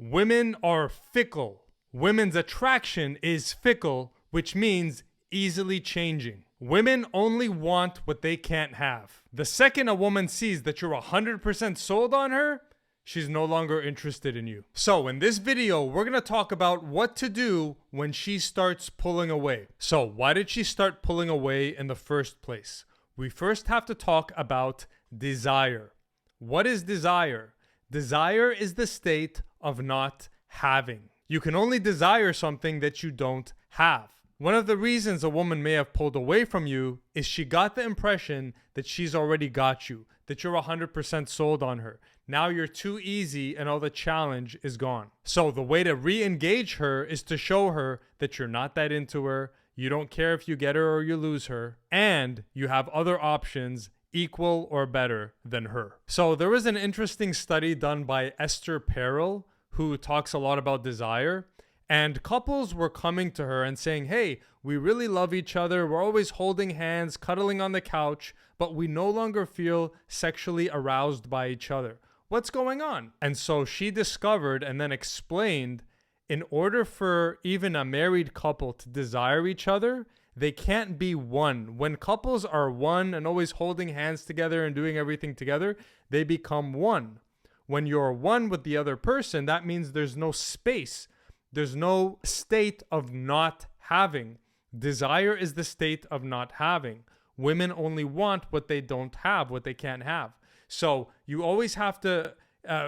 Women are fickle. Women's attraction is fickle, which means easily changing. Women only want what they can't have. The second a woman sees that you're 100% sold on her, she's no longer interested in you. So in this video, we're going to talk about what to do when she starts pulling away. So why did she start pulling away in the first place? We first have to talk about desire. What is desire? Desire is the state of not having. You can only desire something that you don't have. One of the reasons a woman may have pulled away from you is she got the impression that she's already got you, that you're 100% sold on her. Now you're too easy and all the challenge is gone. So the way to re-engage her is to show her that you're not that into her, you don't care if you get her or you lose her, and you have other options equal or better than her. So there was an interesting study done by Esther Perel, who talks a lot about desire, and couples were coming to her and saying, hey, we really love each other, we're always holding hands, cuddling on the couch, but we no longer feel sexually aroused by each other. What's going on? And so she discovered and then explained, in order for even a married couple to desire each other, they can't be one. When couples are one and always holding hands together and doing everything together, they become one. When you're one with the other person, that means there's no space. There's no state of not having. Desire is the state of not having. Women only want what they don't have, what they can't have. So you always have to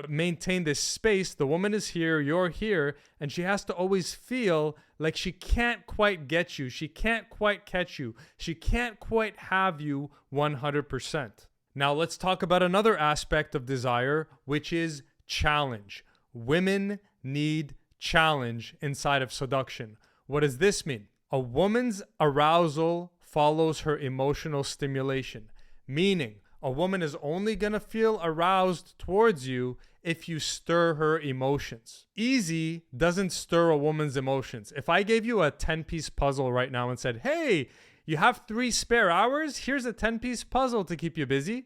maintain this space. The woman is here, you're here, and she has to always feel like she can't quite get you. She can't quite catch you. She can't quite have you 100%. Now let's talk about another aspect of desire, which is challenge. Women need challenge inside of seduction. What does this mean? A woman's arousal follows her emotional stimulation, meaning a woman is only going to feel aroused towards you if you stir her emotions. Easy doesn't stir a woman's emotions. If I gave you a 10-piece puzzle right now and said, hey, you have 3 spare hours? Here's a 10-piece puzzle to keep you busy.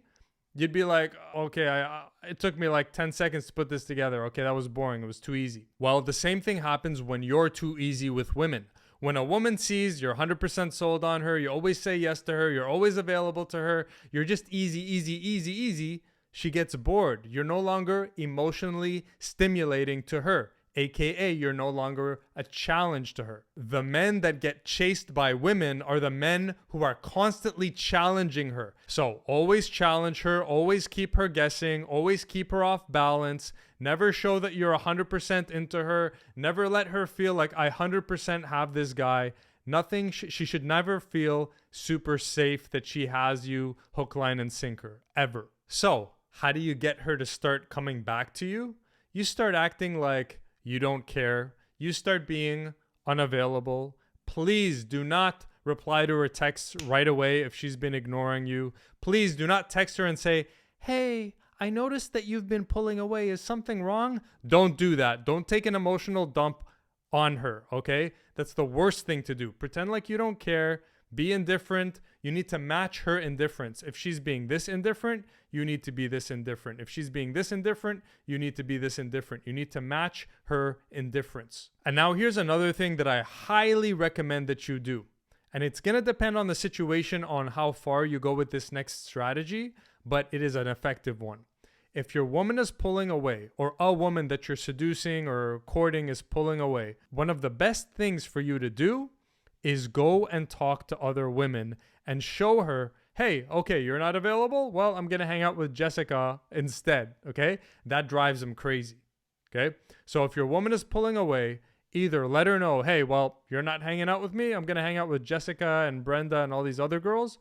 You'd be like, okay, it took me like 10 seconds to put this together. Okay, that was boring. It was too easy. Well, the same thing happens when you're too easy with women. When a woman sees you're 100% sold on her, you always say yes to her, you're always available to her, you're just easy, she gets bored. You're no longer emotionally stimulating to her, aka you're no longer a challenge to her. The men that get chased by women are the men who are constantly challenging her. So always challenge her, always keep her guessing, always keep her off balance. Never show that you're 100% into her. Never let her feel like I 100% have this guy. Nothing. She should never feel super safe that she has you hook, line, and sinker, ever. So how do you get her to start coming back to you? You start acting like you don't care. You start being unavailable. Please do not reply to her texts right away if she's been ignoring you. Please do not text her and say, hey, I noticed that you've been pulling away. Is something wrong? Don't do that. Don't take an emotional dump on her, okay? That's the worst thing to do. Pretend like you don't care. Be indifferent. You need to match her indifference. If she's being this indifferent, you need to be this indifferent. If she's being this indifferent, you need to be this indifferent. You need to match her indifference. And now here's another thing that I highly recommend that you do. And it's going to depend on the situation on how far you go with this next strategy, but it is an effective one. If your woman is pulling away, or a woman that you're seducing or courting is pulling away, one of the best things for you to do is go and talk to other women and show her, hey, okay, you're not available? Well, I'm going to hang out with Jessica instead, okay? That drives them crazy, okay? So if your woman is pulling away, either let her know, hey, well, you're not hanging out with me. I'm going to hang out with Jessica and Brenda and all these other girls.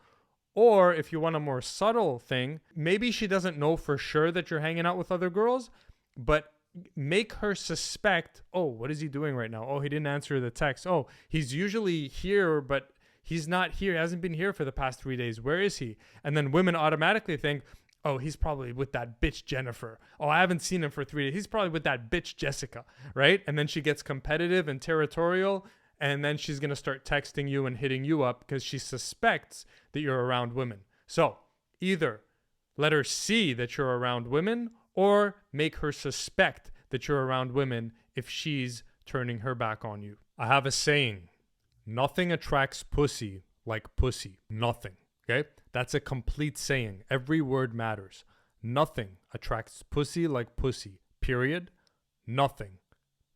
Or if you want a more subtle thing, maybe she doesn't know for sure that you're hanging out with other girls, but make her suspect, oh, what is he doing right now? Oh, he didn't answer the text. Oh, he's usually here, but he's not here. He hasn't been here for the past 3 days. Where is he? And then women automatically think, oh, he's probably with that bitch Jennifer. Oh, I haven't seen him for 3 days. He's probably with that bitch Jessica, right? And then she gets competitive and territorial, and then she's going to start texting you and hitting you up because she suspects that you're around women. So either let her see that you're around women or make her suspect that you're around women if she's turning her back on you. I have a saying, nothing attracts pussy like pussy. Nothing. Okay? That's a complete saying. Every word matters. Nothing attracts pussy like pussy. Period. Nothing.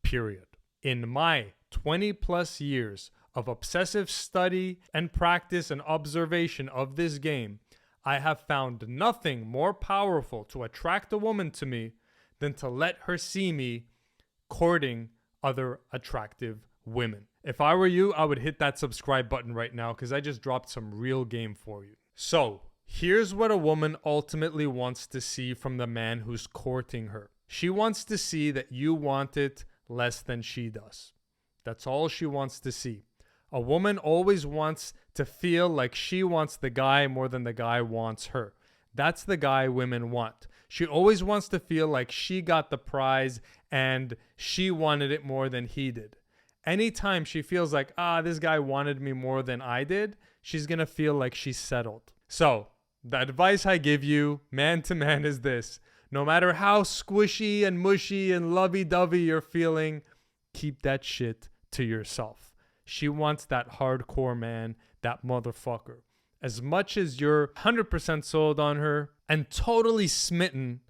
Period. In my 20 plus years of obsessive study and practice and observation of this game, I have found nothing more powerful to attract a woman to me than to let her see me courting other attractive women. If I were you, I would hit that subscribe button right now because I just dropped some real game for you. So, here's what a woman ultimately wants to see from the man who's courting her. She wants to see that you want it less than she does. That's all she wants to see. A woman always wants to feel like she wants the guy more than the guy wants her. That's the guy women want. She always wants to feel like she got the prize and she wanted it more than he did. Anytime she feels like, this guy wanted me more than I did, she's going to feel like she's settled. So, the advice I give you, man to man, is this. No matter how squishy and mushy and lovey-dovey you're feeling, keep that shit to yourself. She wants that hardcore man, that motherfucker. As much as you're 100% sold on her and totally smitten,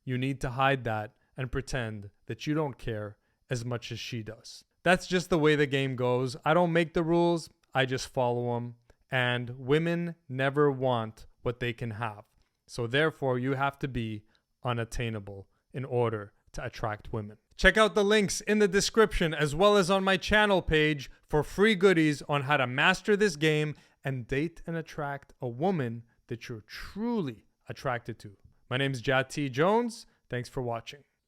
you need to hide that and pretend that you don't care as much as she does. That's just the way the game goes. I don't make the rules, I just follow them. And women never want what they can have. So therefore, you have to be unattainable in order to attract women. Check out the links in the description as well as on my channel page for free goodies on how to master this game and date and attract a woman that you're truly attracted to. My name is Jad T Jones. Thanks for watching.